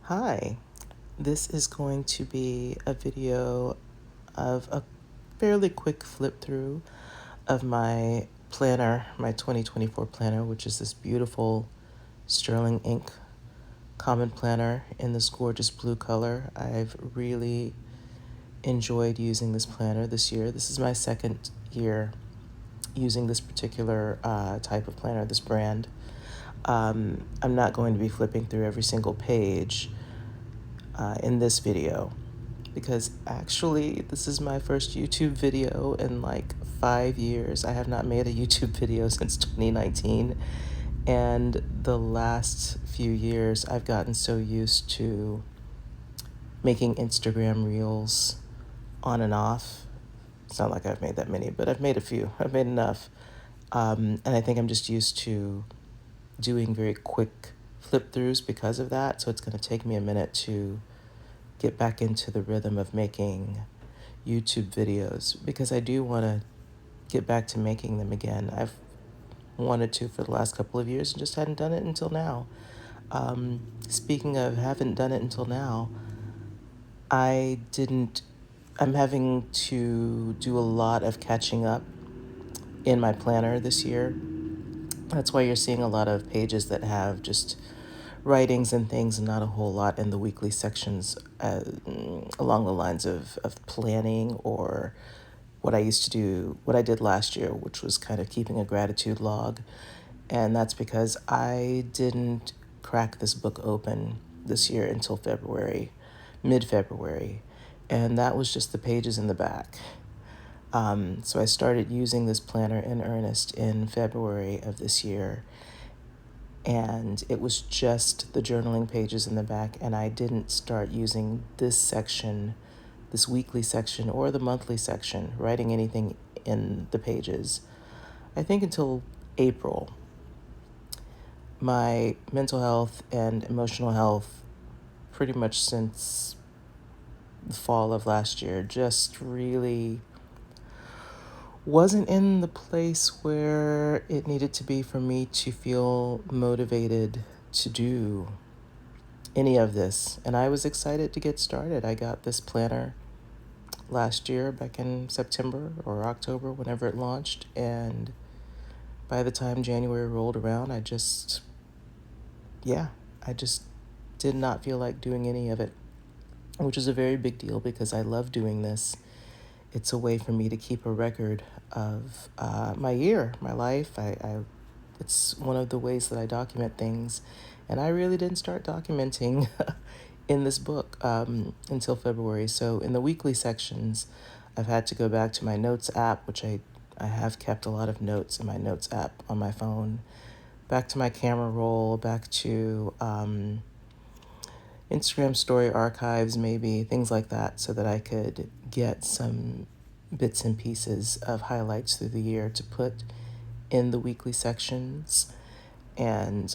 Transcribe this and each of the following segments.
Hi, this is going to be a video of a fairly quick flip through of my planner, my 2024 planner, which is this beautiful sterling ink common planner in this gorgeous blue color. I've really enjoyed using this planner this year. This is my second year using this particular type of planner, this brand. I'm not going to be flipping through every single page in this video because actually this is my first YouTube video in like 5 years. I have not made a YouTube video since 2019, and the last few years I've gotten so used to making Instagram reels on and off. It's not like I've made that many, but I've made a few. I've made enough. And I think I'm just used to doing very quick flip throughs because of that. So it's going to take me a minute to get back into the rhythm of making YouTube videos because I do want to get back to making them again. I've wanted to for the last couple of years and just hadn't done it until now. Speaking of haven't done it until now, I didn't, I'm having to do a lot of catching up in my planner this year. That's why you're seeing a lot of pages that have just writings and things and not a whole lot in the weekly sections along the lines of planning or what I used to do, what I did last year, which was kind of keeping a gratitude log. And that's because I didn't crack this book open this year until February, mid-February. And that was just the pages in the back. So I started using this planner in earnest in February of this year. And it was just the journaling pages in the back. And I didn't start using this section, this weekly section, or the monthly section, writing anything in the pages, I think until April. My mental health and emotional health, pretty much since the fall of last year, just really wasn't in the place where it needed to be for me to feel motivated to do any of this. And I was excited to get started. I got this planner last year, back in September or October, whenever it launched. And by the time January rolled around, I just did not feel like doing any of it, which is a very big deal because I love doing this. It's a way for me to keep a record of my year, my life. It's one of the ways that I document things, and I really didn't start documenting in this book until February. So in the weekly sections, I've had to go back to my notes app, which I have kept a lot of notes in my notes app on my phone, back to my camera roll, back to Instagram story archives, maybe things like that, so that I could get some bits and pieces of highlights through the year to put in the weekly sections. And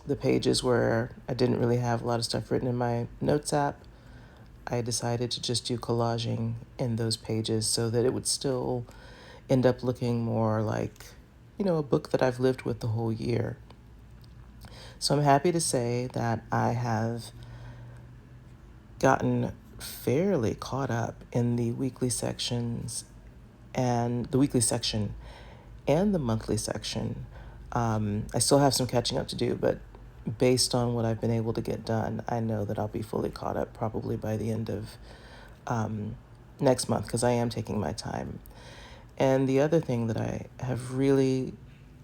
the pages where I didn't really have a lot of stuff written in my notes app, I decided to just do collaging in those pages so that it would still end up looking more like, a book that I've lived with the whole year. So I'm happy to say that I have gotten fairly caught up in the weekly sections and the weekly section and the monthly section. I still have some catching up to do, but based on what I've been able to get done, I know that I'll be fully caught up probably by the end of next month because I am taking my time. And the other thing that I have really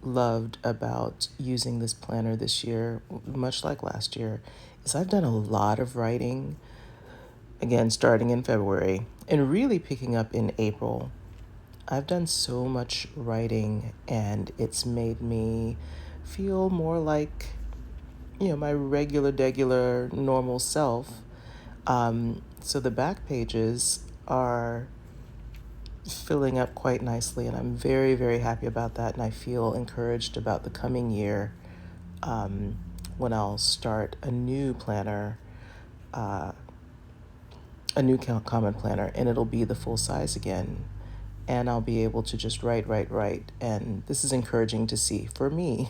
loved about using this planner this year, much like last year, is I've done a lot of writing, again, starting in February and really picking up in April. I've done so much writing and it's made me feel more like, my regular, normal self. So the back pages are filling up quite nicely, and I'm very, very happy about that. And I feel encouraged about the coming year when I'll start a new planner, a new common planner, and it'll be the full size again. And I'll be able to just write. And this is encouraging to see for me